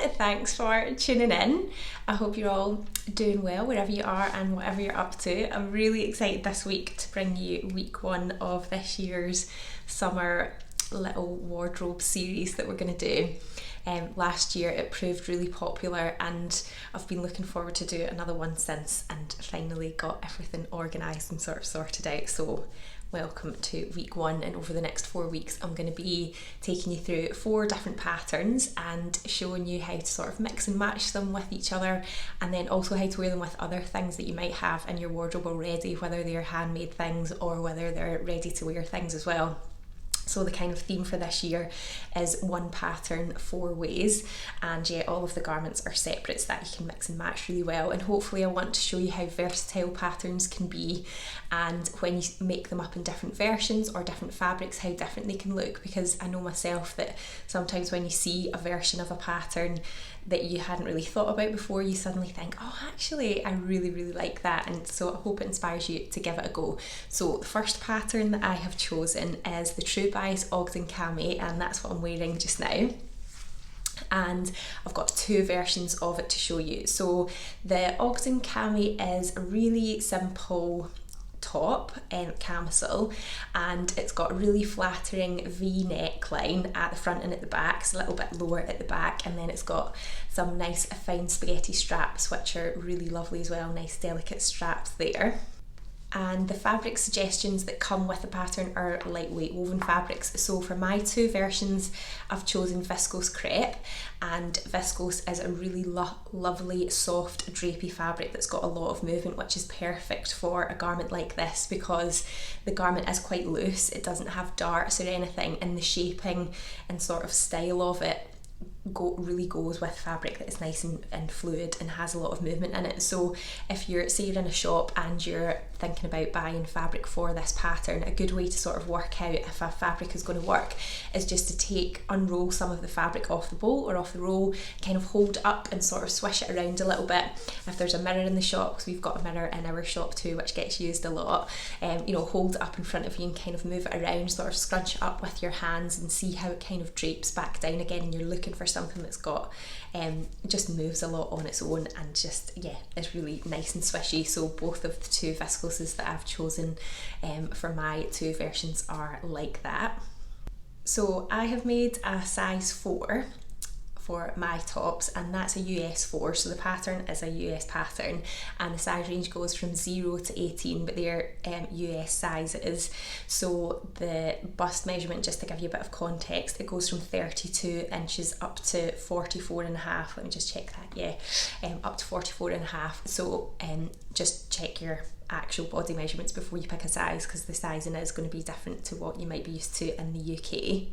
thanks for tuning in. I hope you're all doing well wherever you are and whatever you're up to. I'm really excited this week to bring you week 1 of this year's summer little wardrobe series that we're going to do. Last year it proved really popular and I've been looking forward to do another one since, and finally got everything organised and sort of sorted out. So welcome to week 1, and over the next 4 weeks I'm going to be taking you through 4 different patterns and showing you how to sort of mix and match them with each other, and then also how to wear them with other things that you might have in your wardrobe already, whether they're handmade things or whether they're ready to wear things as well. So the kind of theme for this year is 1 pattern 4 ways, and yeah, all of the garments are separate so that you can mix and match really well. And hopefully I want to show you how versatile patterns can be, and when you make them up in different versions or different fabrics, how different they can look, because I know myself that sometimes when you see a version of a pattern that you hadn't really thought about before, you suddenly think, oh, actually I really like that. And so I hope it inspires you to give it a go. So the first pattern that I have chosen is the Truebias Ogden Cami, and that's what I'm wearing just now. And I've got 2 versions of it to show you. So the Ogden Cami is a really simple top and camisole, and it's got a really flattering V neckline at the front and at the back. It's a little bit lower at the back, and then it's got some nice fine spaghetti straps which are really lovely as well, nice delicate straps there. And the fabric suggestions that come with the pattern are lightweight woven fabrics. So for my 2 versions I've chosen viscose crepe, and viscose is a really lovely soft drapey fabric that's got a lot of movement, which is perfect for a garment like this because the garment is quite loose, it doesn't have darts or anything, and the shaping and sort of style of it really goes with fabric that is nice and fluid and has a lot of movement in it. So if you're, say you're in a shop and you're thinking about buying fabric for this pattern, a good way to sort of work out if a fabric is going to work is just to unroll some of the fabric off the bowl or off the roll, kind of hold it up and sort of swish it around a little bit. If there's a mirror in the shop, because we've got a mirror in our shop too which gets used a lot, hold it up in front of you and kind of move it around, sort of scrunch it up with your hands and see how it kind of drapes back down again, and you're looking for something that's got just moves a lot on its own and just is really nice and swishy. So both of the 2 viscoses that I've chosen for my 2 versions are like that. So I have made a size 4 for my tops, and that's a US 4, so the pattern is a US pattern, and the size range goes from 0 to 18, but they're US sizes. So the bust measurement, just to give you a bit of context, it goes from 32 inches up to 44 and a half. Let me just check that, up to 44 and a half. So just check your actual body measurements before you pick a size, because the sizing is going to be different to what you might be used to in the UK.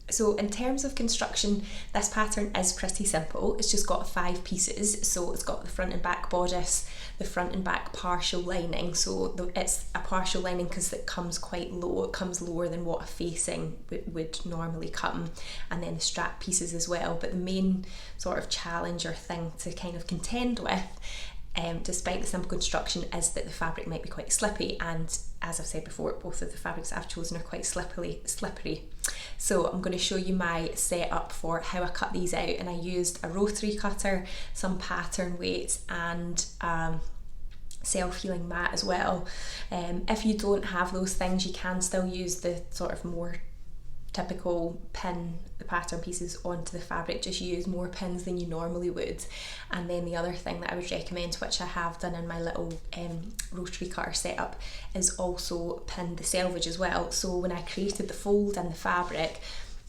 So in terms of construction, this pattern is pretty simple. It's just got 5 pieces. So it's got the front and back bodice, the front and back partial lining. So it's a partial lining because it comes quite low. It comes lower than what a facing would normally come. And then the strap pieces as well. But the main sort of challenge or thing to kind of contend with, despite the simple construction, is that the fabric might be quite slippy, and as I've said before, both of the fabrics I've chosen are quite slippery. So I'm going to show you my setup for how I cut these out, and I used a rotary cutter, some pattern weights, and self-healing mat as well. If you don't have those things, you can still use the sort of more typical pin the pattern pieces onto the fabric. Just use more pins than you normally would. And then the other thing that I would recommend, which I have done in my little rotary cutter setup, is also pin the selvage as well. So when I created the fold in the fabric,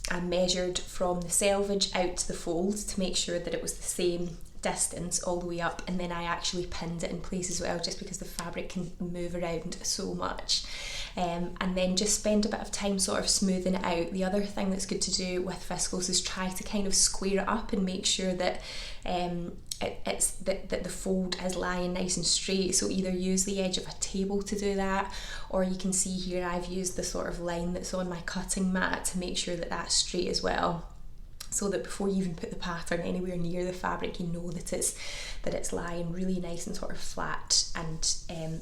I measured from the selvage out to the fold to make sure that it was the same distance all the way up, and then I actually pinned it in place as well, just because the fabric can move around so much. And then just spend a bit of time sort of smoothing it out. The other thing that's good to do with viscose is try to kind of square it up and make sure that that the fold is lying nice and straight. So either use the edge of a table to do that, or you can see here I've used the sort of line that's on my cutting mat to make sure that that's straight as well, so that before you even put the pattern anywhere near the fabric, you know that it's lying really nice and sort of flat, and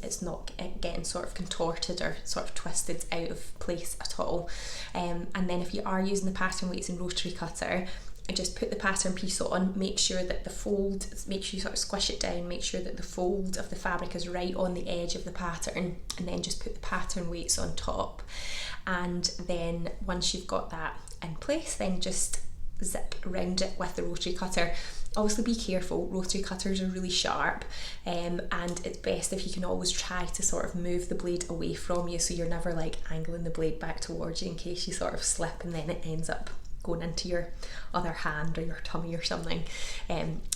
it's not getting sort of contorted or sort of twisted out of place at all. And then if you are using the pattern weights and rotary cutter, and just put the pattern piece on, make sure that the fold, make sure you sort of squish it down, make sure that the fold of the fabric is right on the edge of the pattern, and then just put the pattern weights on top. And then once you've got that in place, then just zip around it with the rotary cutter. Obviously be careful, rotary cutters are really sharp, and it's best if you can always try to sort of move the blade away from you, so you're never like angling the blade back towards you in case you sort of slip and then it ends up going into your other hand or your tummy or something.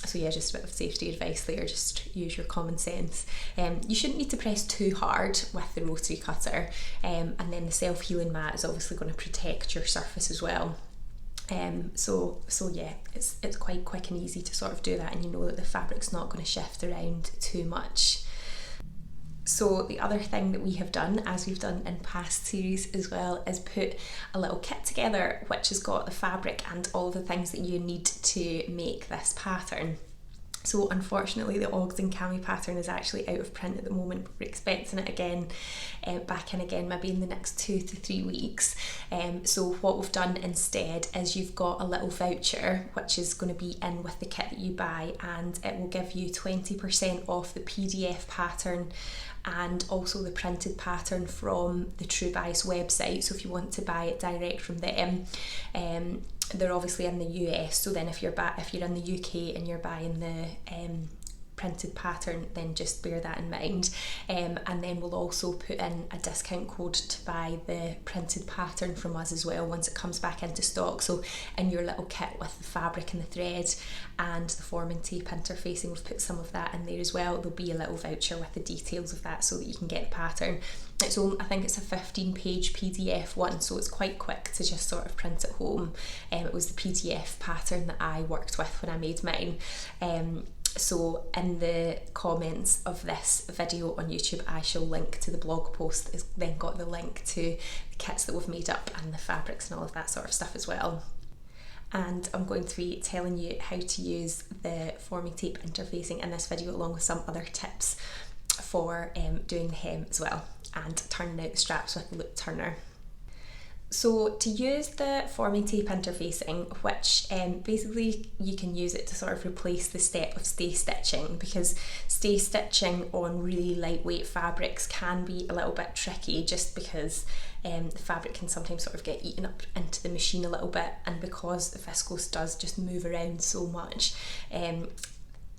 So yeah, just a bit of safety advice there, just use your common sense. You shouldn't need to press too hard with the rotary cutter, and then the self-healing mat is obviously going to protect your surface as well. So yeah, it's quite quick and easy to sort of do that, and you know that the fabric's not going to shift around too much. So the other thing that we have done, as we've done in past series as well, is put a little kit together which has got the fabric and all the things that you need to make this pattern. So unfortunately the Ogden Cami pattern is actually out of print at the moment. We're expecting it again, back in again maybe in the next 2 to 3 weeks. So what we've done instead is you've got a little voucher which is going to be in with the kit that you buy, and it will give you 20% off the PDF pattern and also the printed pattern from the Truebias website. So if you want to buy it direct from them, they're obviously in the US, so then if you're in the UK and you're buying the printed pattern, then just bear that in mind. And then we'll also put in a discount code to buy the printed pattern from us as well once it comes back into stock. So in your little kit with the fabric and the thread and the form and tape interfacing, we've put some of that in there as well. There'll be a little voucher with the details of that so that you can get the pattern. It's only, I think it's a 15-page PDF one, so it's quite quick to just sort of print at home. It was the PDF pattern that I worked with when I made mine. So in the comments of this video on YouTube, I shall link to the blog post. It's then got the link to the kits that we've made up and the fabrics and all of that sort of stuff as well. And I'm going to be telling you how to use the forming tape interfacing in this video, along with some other tips for doing the hem as well, and turning out the straps with the loop turner. So to use the forming tape interfacing, which basically you can use it to sort of replace the step of stay stitching, because stay stitching on really lightweight fabrics can be a little bit tricky, just because the fabric can sometimes sort of get eaten up into the machine a little bit, and because the viscose does just move around so much,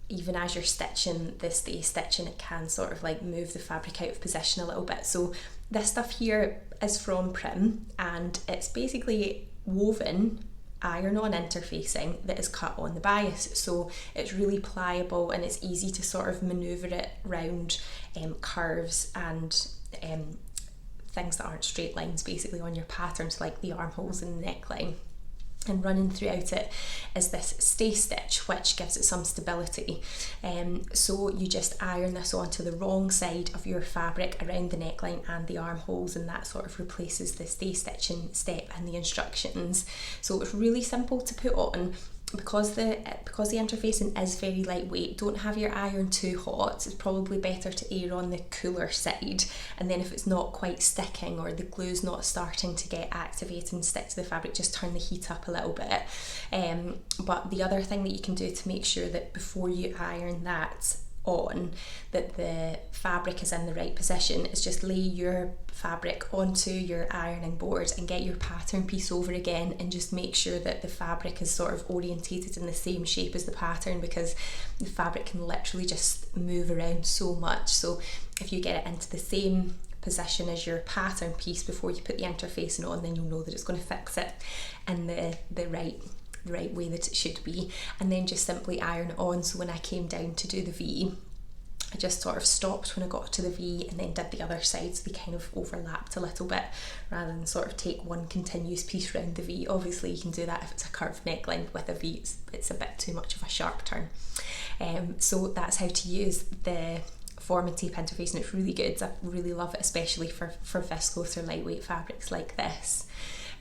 even as you're stitching the stay stitching, it can sort of like move the fabric out of position a little bit. So this stuff here is from Prim, and it's basically woven iron-on interfacing that is cut on the bias, so it's really pliable and it's easy to sort of manoeuvre it around curves and things that aren't straight lines basically on your patterns, like the armholes and the neckline. And running throughout it is this stay stitch, which gives it some stability. So you just iron this onto the wrong side of your fabric around the neckline and the armholes, and that sort of replaces the stay stitching step in the instructions. So it's really simple to put on. Because the interfacing is very lightweight, don't have your iron too hot. It's probably better to err on the cooler side, and then if it's not quite sticking or the glue's not starting to get activated and stick to the fabric, just turn the heat up a little bit. But the other thing that you can do to make sure that before you iron that on, that the fabric is in the right position, is just lay your fabric onto your ironing board and get your pattern piece over again, and just make sure that the fabric is sort of orientated in the same shape as the pattern, because the fabric can literally just move around so much. So if you get it into the same position as your pattern piece before you put the interfacing on, then you'll know that it's going to fix it in the right way that it should be. And then just simply iron it on. So when I came down to do the V, I just sort of stopped when I got to the V and then did the other side, so they kind of overlapped a little bit, rather than sort of take one continuous piece round the V. Obviously you can do that if it's a curved neckline. With a V it's a bit too much of a sharp turn. So that's how to use the form and tape interface, and it's really good. I really love it, especially for viscose or lightweight fabrics like this.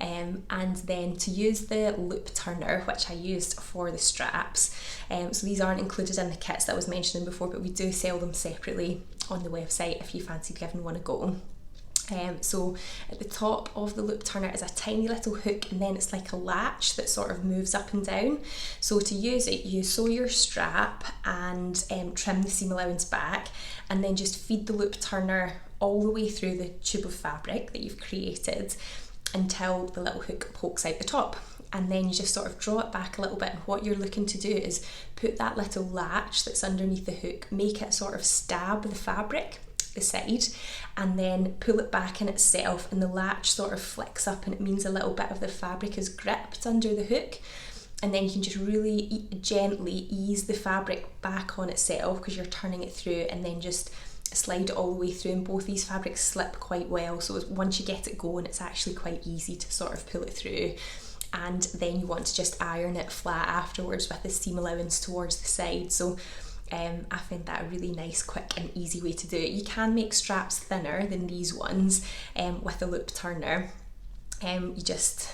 And then to use the loop turner, which I used for the straps, so these aren't included in the kits that I was mentioning before, but we do sell them separately on the website if you fancy giving one a go. So at the top of the loop turner is a tiny little hook, and then it's like a latch that sort of moves up and down. So to use it, you sew your strap and trim the seam allowance back, and then just feed the loop turner all the way through the tube of fabric that you've created until the little hook pokes out the top. And then you just sort of draw it back a little bit, and what you're looking to do is put that little latch that's underneath the hook, make it sort of stab the fabric, the side, and then pull it back in itself, and the latch sort of flicks up, and it means a little bit of the fabric is gripped under the hook. And then you can just really gently ease the fabric back on itself because you're turning it through, and then just slide it all the way through. And both these fabrics slip quite well, so once you get it going, it's actually quite easy to sort of pull it through. And then you want to just iron it flat afterwards with the seam allowance towards the side. So I find that a really nice, quick and easy way to do it. You can make straps thinner than these ones with a loop turner. You just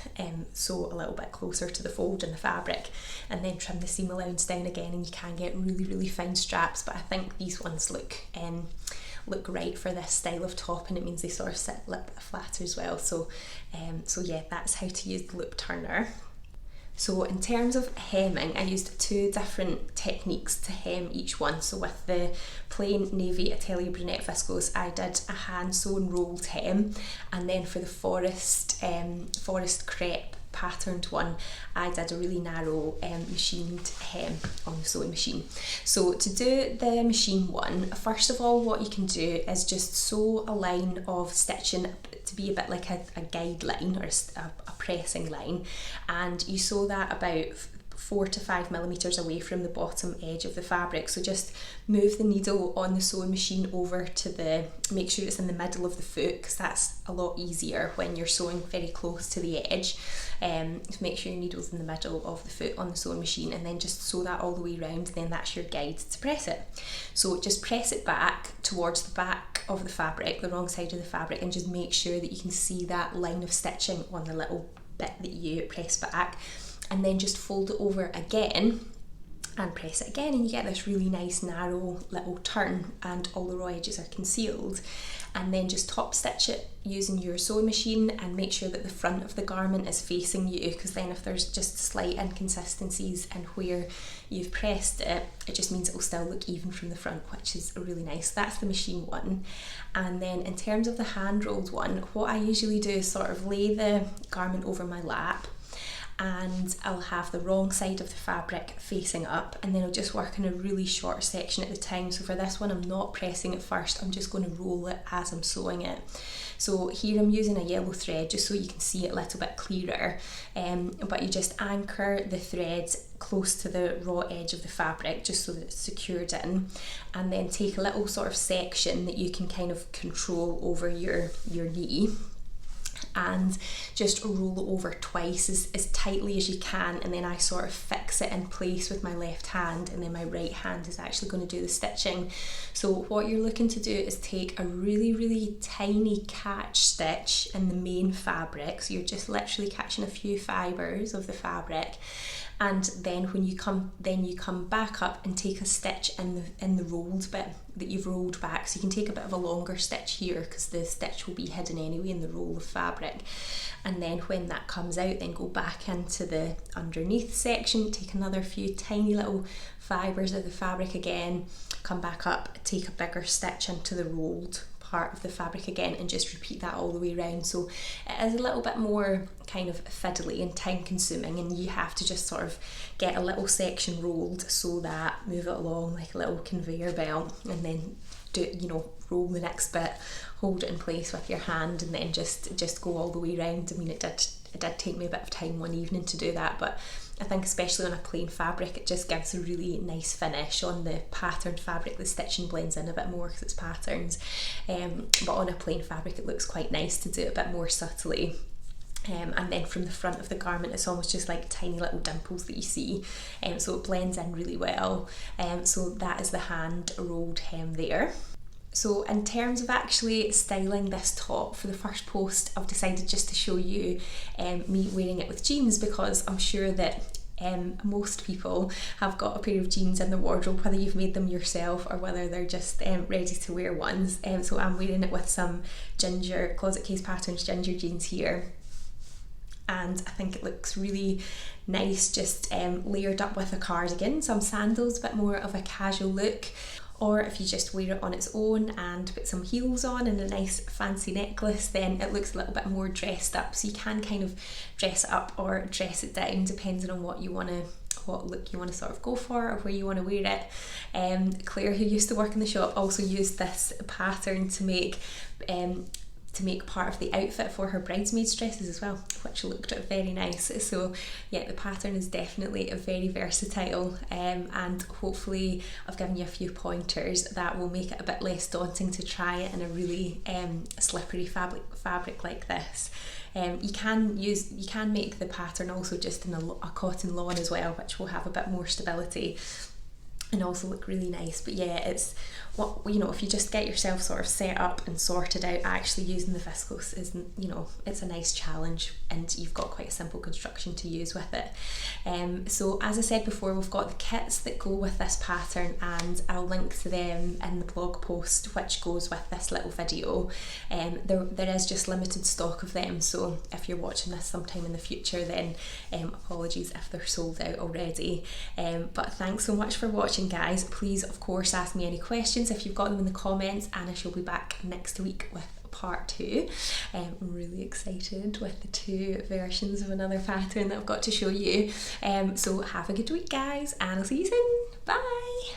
sew a little bit closer to the fold in the fabric, and then trim the seam allowance down again, and you can get really fine straps. But I think these ones look right for this style of top, and it means they sort of sit a little bit flatter as well. So yeah, that's how to use the loop turner. So in terms of hemming, I used 2 different techniques to hem each one. So with the plain navy Atelier Brunette viscose, I did a hand sewn rolled hem, and then for the forest crepe patterned one, I did a really narrow machined hem on the sewing machine. So to do the machine one, first of all, what you can do is just sew a line of stitching to be a bit like a guideline or a pressing line, and you sew that about 4 to 5 millimeters away from the bottom edge of the fabric. So just move the needle on the sewing machine over to make sure it's in the middle of the foot, because that's a lot easier when you're sewing very close to the edge. So make sure your needle's in the middle of the foot on the sewing machine, and then just sew that all the way around, and then that's your guide to press it. So just press it back towards the back of the fabric, the wrong side of the fabric, and just make sure that you can see that line of stitching on the little bit that you press back, and then just fold it over again and press it again, and you get this really nice narrow little turn, and all the raw edges are concealed. And then just top stitch it using your sewing machine, and make sure that the front of the garment is facing you, because then if there's just slight inconsistencies in where you've pressed it, it just means it will still look even from the front, which is really nice. That's the machine one. And then in terms of the hand rolled one, what I usually do is sort of lay the garment over my lap, and I'll have the wrong side of the fabric facing up, and then I'll just work in a really short section at the time. So for this one, I'm not pressing it first, I'm just going to roll it as I'm sewing it. So here I'm using a yellow thread just so you can see it a little bit clearer, but you just anchor the thread close to the raw edge of the fabric just so that it's secured in, and then take a little sort of section that you can kind of control over your knee, and just roll it over twice as tightly as you can, and then I sort of fix it in place with my left hand, and then my right hand is actually going to do the stitching. So what you're looking to do is take a really tiny catch stitch in the main fabric, so you're just literally catching a few fibres of the fabric, and then when you come back up and take a stitch in the rolled bit that you've rolled back. So you can take a bit of a longer stitch here because the stitch will be hidden anyway in the roll of fabric, and then when that comes out, then go back into the underneath section, take another few tiny little fibres of the fabric again, come back up, take a bigger stitch into the rolled part of the fabric again, and just repeat that all the way around. So it is a little bit more kind of fiddly and time consuming, and you have to just sort of get a little section rolled so that move it along like a little conveyor belt, and then roll the next bit, hold it in place with your hand, and then just go all the way around. I mean, it did take me a bit of time one evening to do that, but I think especially on a plain fabric, it just gives a really nice finish. On the patterned fabric, the stitching blends in a bit more because it's patterns, but on a plain fabric it looks quite nice to do it a bit more subtly. And then from the front of the garment, it's almost just like tiny little dimples that you see, so it blends in really well. So that is the hand rolled hem there. So in terms of actually styling this top, for the first post I've decided just to show you me wearing it with jeans, because I'm sure that most people have got a pair of jeans in the wardrobe, whether you've made them yourself or whether they're just ready to wear ones. So I'm wearing it with some ginger Closet Case Patterns ginger jeans here, and I think it looks really nice just layered up with a cardigan, some sandals, a bit more of a casual look. Or if you just wear it on its own and put some heels on and a nice fancy necklace, then it looks a little bit more dressed up. So you can kind of dress it up or dress it down depending on what look you want to sort of go for or where you want to wear it. Claire, who used to work in the shop, also used this pattern to make part of the outfit for her bridesmaids dresses as well, which looked very nice. So yeah, the pattern is definitely very versatile, and hopefully I've given you a few pointers that will make it a bit less daunting to try it in a really slippery fabric like this. You can make the pattern also just in a cotton lawn as well, which will have a bit more stability and also look really nice. But yeah, it's what, you know, if you just get yourself sort of set up and sorted out, actually using the viscose is, you know, it's a nice challenge, and you've got quite a simple construction to use with it. So as I said before, we've got the kits that go with this pattern, and I'll link to them in the blog post which goes with this little video. There is just limited stock of them, so if you're watching this sometime in the future, then apologies if they're sold out already. But thanks so much for watching, guys. Please of course ask me any questions if you've got them in the comments, and I shall be back next week with part 2. I'm really excited with the 2 versions of another pattern that I've got to show you. So have a good week, guys, and I'll see you soon. Bye.